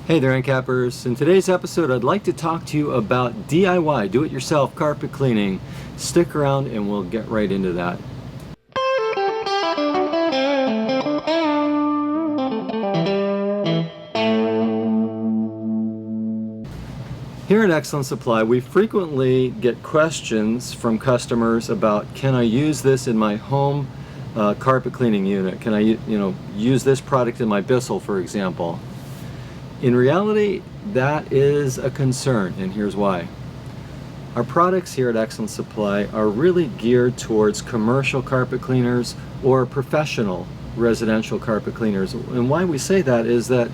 Hey there, Encappers. In today's episode, I'd like to talk to you about DIY, do-it-yourself carpet cleaning. Stick around and we'll get right into that. Here at Excellent Supply, we frequently get questions from customers about, can I use this in my home carpet cleaning unit? Can I use this product in my Bissell, for example? In reality, that is a concern, and here's why. Our products here at Excellent Supply are really geared towards commercial carpet cleaners or professional residential carpet cleaners. And why we say that is that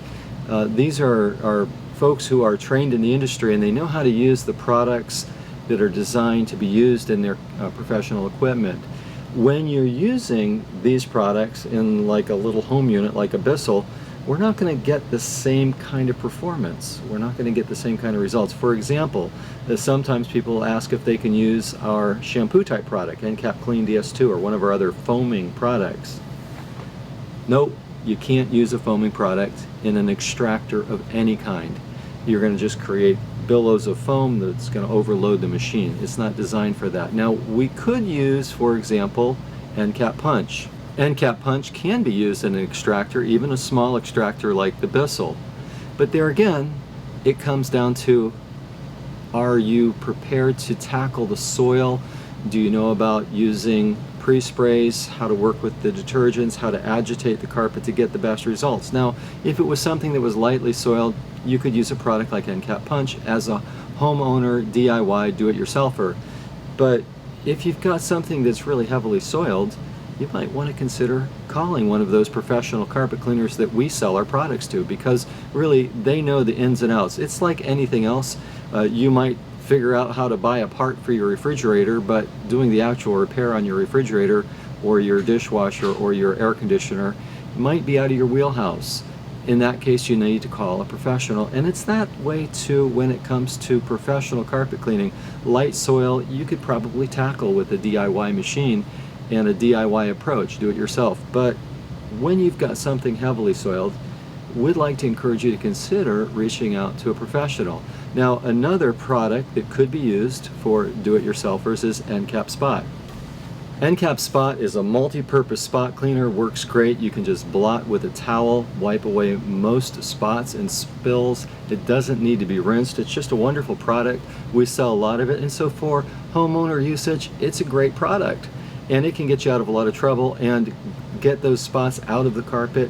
these are folks who are trained in the industry and they know how to use the products that are designed to be used in their professional equipment. When you're using these products in like a little home unit like a Bissell, we're not going to get the same kind of performance. We're not going to get the same kind of results. For example, sometimes people ask if they can use our shampoo type product, Encap Clean DS2, or one of our other foaming products. Nope, you can't use a foaming product in an extractor of any kind. You're going to just create billows of foam that's going to overload the machine. It's not designed for that. Now, we could use, for example, Encap-Punch. Encap-Punch can be used in an extractor, even a small extractor like the Bissell. But there again, it comes down to, are you prepared to tackle the soil? Do you know about using pre-sprays, how to work with the detergents, how to agitate the carpet to get the best results? Now, if it was something that was lightly soiled, you could use a product like Encap-Punch as a homeowner, DIY, do-it-yourselfer. But if you've got something that's really heavily soiled, you might want to consider calling one of those professional carpet cleaners that we sell our products to, because really they know the ins and outs. It's like anything else. You might figure out how to buy a part for your refrigerator, but doing the actual repair on your refrigerator or your dishwasher or your air conditioner might be out of your wheelhouse. In that case, you need to call a professional. And it's that way too when it comes to professional carpet cleaning. Light soil you could probably tackle with a DIY machine and a DIY approach, do it yourself. But when you've got something heavily soiled, we'd like to encourage you to consider reaching out to a professional. Now, another product that could be used for do-it-yourselfers is Encap-Spot. Encap-Spot is a multi-purpose spot cleaner, works great. You can just blot with a towel, wipe away most spots and spills. It doesn't need to be rinsed. It's just a wonderful product. We sell a lot of it, and so for homeowner usage, it's a great product. And it can get you out of a lot of trouble and get those spots out of the carpet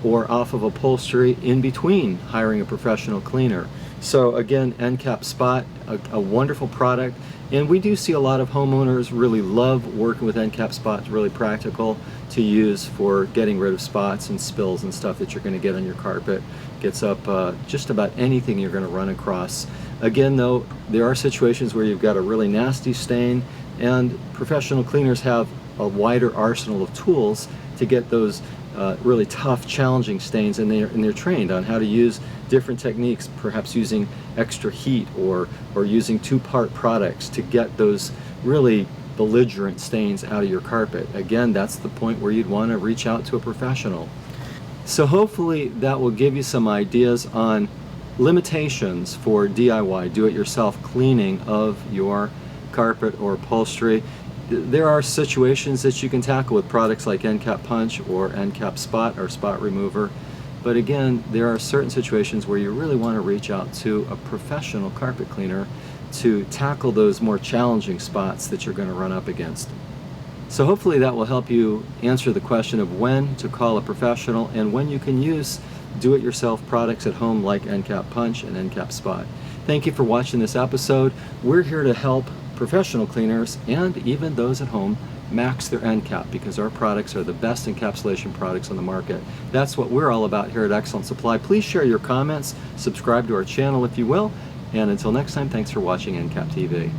or off of upholstery in between hiring a professional cleaner. So again, Encap-Spot, a wonderful product. And we do see a lot of homeowners really love working with Encap-Spot. It's really practical to use for getting rid of spots and spills and stuff that you're going to get on your carpet. Gets up just about anything you're going to run across. Again though, there are situations where you've got a really nasty stain, and professional cleaners have a wider arsenal of tools to get those really tough, challenging stains, and they're trained on how to use different techniques, perhaps using extra heat or using two-part products to get those really belligerent stains out of your carpet. Again, that's the point where you'd want to reach out to a professional. So hopefully that will give you some ideas on limitations for DIY, do-it-yourself cleaning of your carpet or upholstery. There are situations that you can tackle with products like Encap-Punch or Encap-Spot or Spot Remover, but again, there are certain situations where you really want to reach out to a professional carpet cleaner to tackle those more challenging spots that you're going to run up against. So hopefully that will help you answer the question of when to call a professional and when you can use do-it-yourself products at home like Encap-Punch and Encap-Spot. Thank you for watching this episode. We're here to help professional cleaners and even those at home max their end cap, because our products are the best encapsulation products on the market. That's what we're all about here at Excellent Supply. Please share your comments, subscribe to our channel if you will, and until next time, thanks for watching Encap TV.